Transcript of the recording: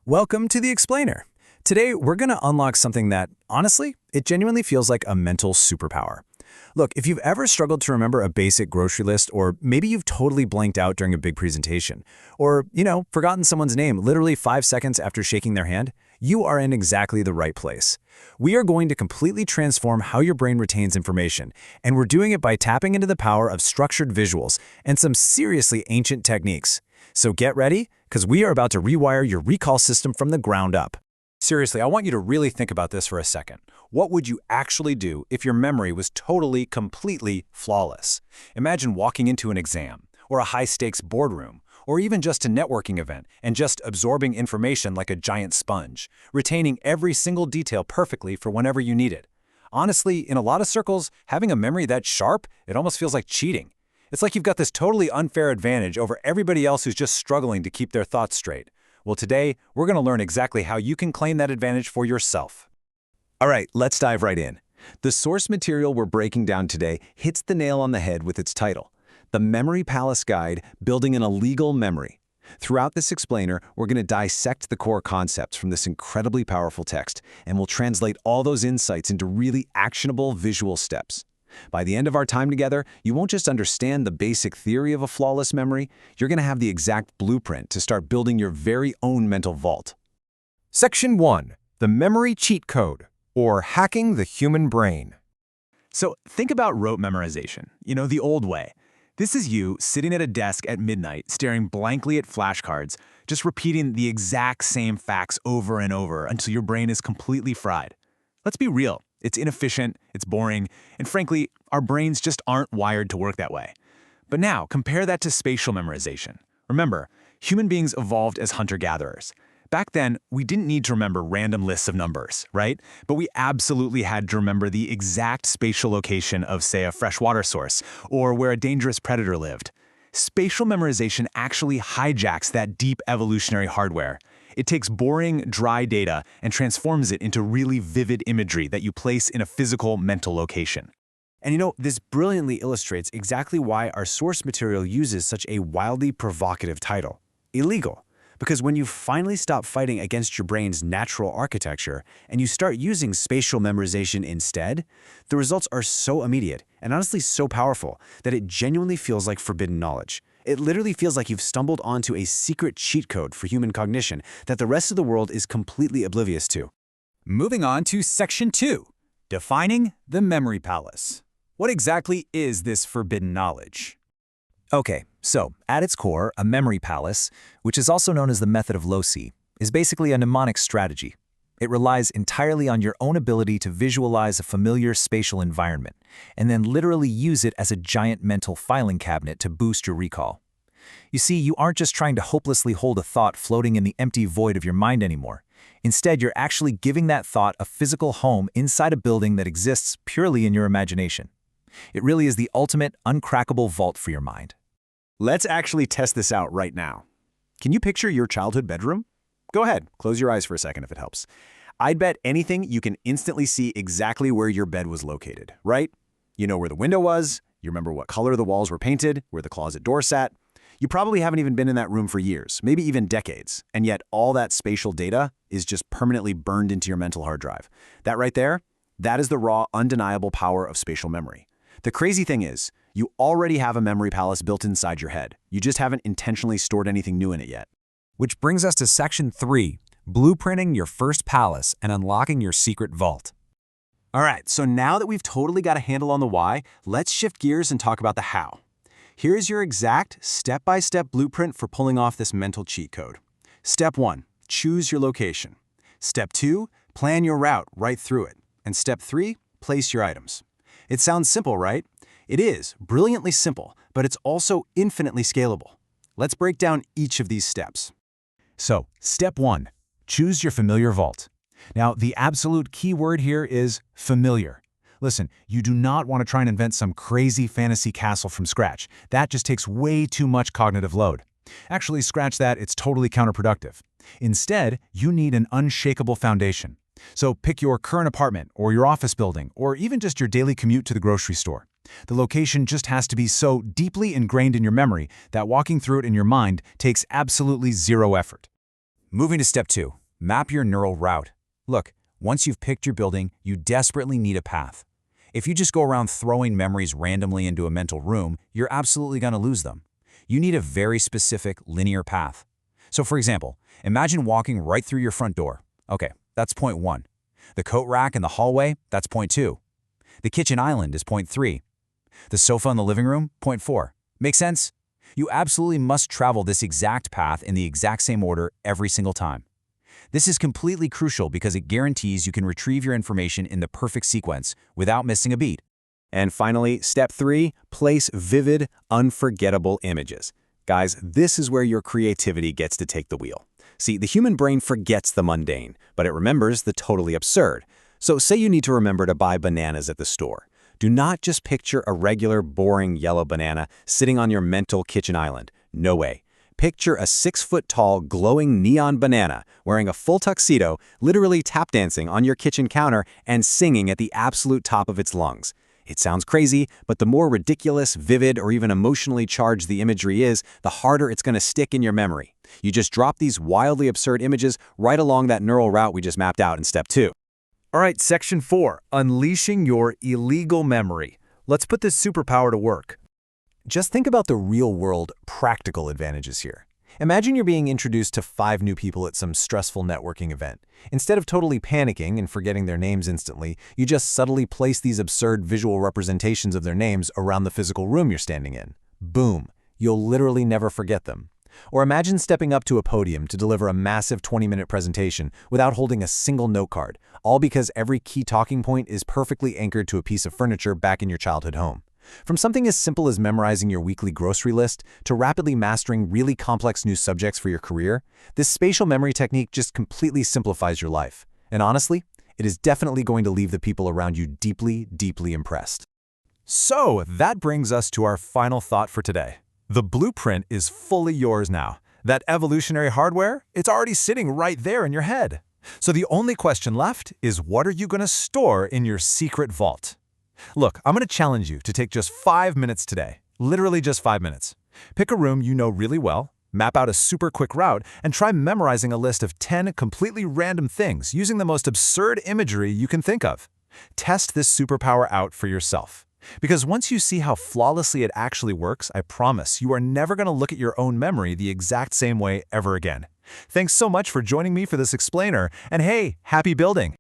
Welcome to The Explainer. Today, we're going to unlock something that, honestly, it genuinely feels like a mental superpower. Look, if you've ever struggled to remember a basic grocery list, or maybe you've totally blanked out during a big presentation, or, forgotten someone's name literally 5 seconds after shaking their hand, you are in exactly the right place. We are going to completely transform how your brain retains information, and we're doing it by tapping into the power of structured visuals and some seriously ancient techniques. So get ready, because we are about to rewire your recall system from the ground up. Seriously, I want you to really think about this for a second. What would you actually do if your memory was totally, completely flawless? Imagine walking into an exam, or a high-stakes boardroom, or even just a networking event, and just absorbing information like a giant sponge, retaining every single detail perfectly for whenever you need it. Honestly, in a lot of circles, having a memory that sharp, it almost feels like cheating. It's like you've got this totally unfair advantage over everybody else who's just struggling to keep their thoughts straight. Well, today, we're going to learn exactly how you can claim that advantage for yourself. All right, let's dive right in. The source material we're breaking down today hits the nail on the head with its title, The Memory Palace Guide, Building an Illegal Memory. Throughout this explainer, we're going to dissect the core concepts from this incredibly powerful text, and we'll translate all those insights into really actionable visual steps. By the end of our time together, you won't just understand the basic theory of a flawless memory, you're going to have the exact blueprint to start building your very own mental vault. Section 1. The Memory Cheat Code, or Hacking the Human Brain. So think about rote memorization, the old way. This is you sitting at a desk at midnight, staring blankly at flashcards, just repeating the exact same facts over and over until your brain is completely fried. Let's be real. It's inefficient, it's boring, and frankly, our brains just aren't wired to work that way. But now, compare that to spatial memorization. Remember, human beings evolved as hunter-gatherers. Back then, we didn't need to remember random lists of numbers, right? But we absolutely had to remember the exact spatial location of, say, a freshwater source, or where a dangerous predator lived. Spatial memorization actually hijacks that deep evolutionary hardware. It takes boring, dry data and transforms it into really vivid imagery that you place in a physical mental location. And this brilliantly illustrates exactly why our source material uses such a wildly provocative title, illegal. Because when you finally stop fighting against your brain's natural architecture and you start using spatial memorization instead, the results are so immediate and honestly so powerful that it genuinely feels like forbidden knowledge. It literally feels like you've stumbled onto a secret cheat code for human cognition that the rest of the world is completely oblivious to. Moving on to Section 2, Defining the Memory Palace. What exactly is this forbidden knowledge? Okay, so at its core, a memory palace, which is also known as the method of loci, is basically a mnemonic strategy. It relies entirely on your own ability to visualize a familiar spatial environment, and then literally use it as a giant mental filing cabinet to boost your recall. You see, you aren't just trying to hopelessly hold a thought floating in the empty void of your mind anymore. Instead, you're actually giving that thought a physical home inside a building that exists purely in your imagination. It really is the ultimate, uncrackable vault for your mind. Let's actually test this out right now. Can you picture your childhood bedroom? Go ahead, close your eyes for a second if it helps. I'd bet anything you can instantly see exactly where your bed was located, right? You know where the window was, you remember what color the walls were painted, where the closet door sat. You probably haven't even been in that room for years, maybe even decades, and yet all that spatial data is just permanently burned into your mental hard drive. That right there, that is the raw, undeniable power of spatial memory. The crazy thing is, you already have a memory palace built inside your head. You just haven't intentionally stored anything new in it yet. Which brings us to Section 3, Blueprinting Your First Palace and Unlocking Your Secret Vault. All right, so now that we've totally got a handle on the why, let's shift gears and talk about the how. Here's your exact step-by-step blueprint for pulling off this mental cheat code. Step 1, choose your location. Step 2, plan your route right through it. And Step 3, place your items. It sounds simple, right? It is, brilliantly simple, but it's also infinitely scalable. Let's break down each of these steps. So, Step 1, choose your familiar vault. Now, the absolute key word here is familiar. Listen, you do not want to try and invent some crazy fantasy castle from scratch. That just takes way too much cognitive load. Actually, scratch that, it's totally counterproductive. Instead, you need an unshakable foundation. So pick your current apartment, or your office building, or even just your daily commute to the grocery store. The location just has to be so deeply ingrained in your memory that walking through it in your mind takes absolutely zero effort. Moving to step 2, map your neural route. Look, once you've picked your building, you desperately need a path. If you just go around throwing memories randomly into a mental room, you're absolutely going to lose them. You need a very specific, linear path. So for example, imagine walking right through your front door. Okay, that's point 1. The coat rack in the hallway, that's point 2. The kitchen island is point 3. The sofa in the living room, point 4. Make sense? You absolutely must travel this exact path in the exact same order every single time. This is completely crucial because it guarantees you can retrieve your information in the perfect sequence without missing a beat. And finally, step 3, place vivid, unforgettable images. Guys, this is where your creativity gets to take the wheel. See, the human brain forgets the mundane, but it remembers the totally absurd. So say you need to remember to buy bananas at the store. Do not just picture a regular, boring yellow banana sitting on your mental kitchen island. No way. Picture a 6-foot-tall, glowing neon banana wearing a full tuxedo, literally tap dancing on your kitchen counter and singing at the absolute top of its lungs. It sounds crazy, but the more ridiculous, vivid, or even emotionally charged the imagery is, the harder it's going to stick in your memory. You just drop these wildly absurd images right along that neural route we just mapped out in step 2. All right, section 4, unleashing your illegal memory. Let's put this superpower to work. Just think about the real-world, practical advantages here. Imagine you're being introduced to 5 new people at some stressful networking event. Instead of totally panicking and forgetting their names instantly, you just subtly place these absurd visual representations of their names around the physical room you're standing in. Boom! You'll literally never forget them. Or imagine stepping up to a podium to deliver a massive 20-minute presentation without holding a single note card, all because every key talking point is perfectly anchored to a piece of furniture back in your childhood home. From something as simple as memorizing your weekly grocery list to rapidly mastering really complex new subjects for your career, this spatial memory technique just completely simplifies your life. And honestly, it is definitely going to leave the people around you deeply, deeply impressed. So that brings us to our final thought for today. The blueprint is fully yours now. That evolutionary hardware, it's already sitting right there in your head. So the only question left is, what are you going to store in your secret vault? Look, I'm going to challenge you to take just 5 minutes today. Literally just 5 minutes. Pick a room you know really well, map out a super quick route, and try memorizing a list of 10 completely random things using the most absurd imagery you can think of. Test this superpower out for yourself. Because once you see how flawlessly it actually works, I promise you are never going to look at your own memory the exact same way ever again. Thanks so much for joining me for this explainer, and hey, happy building!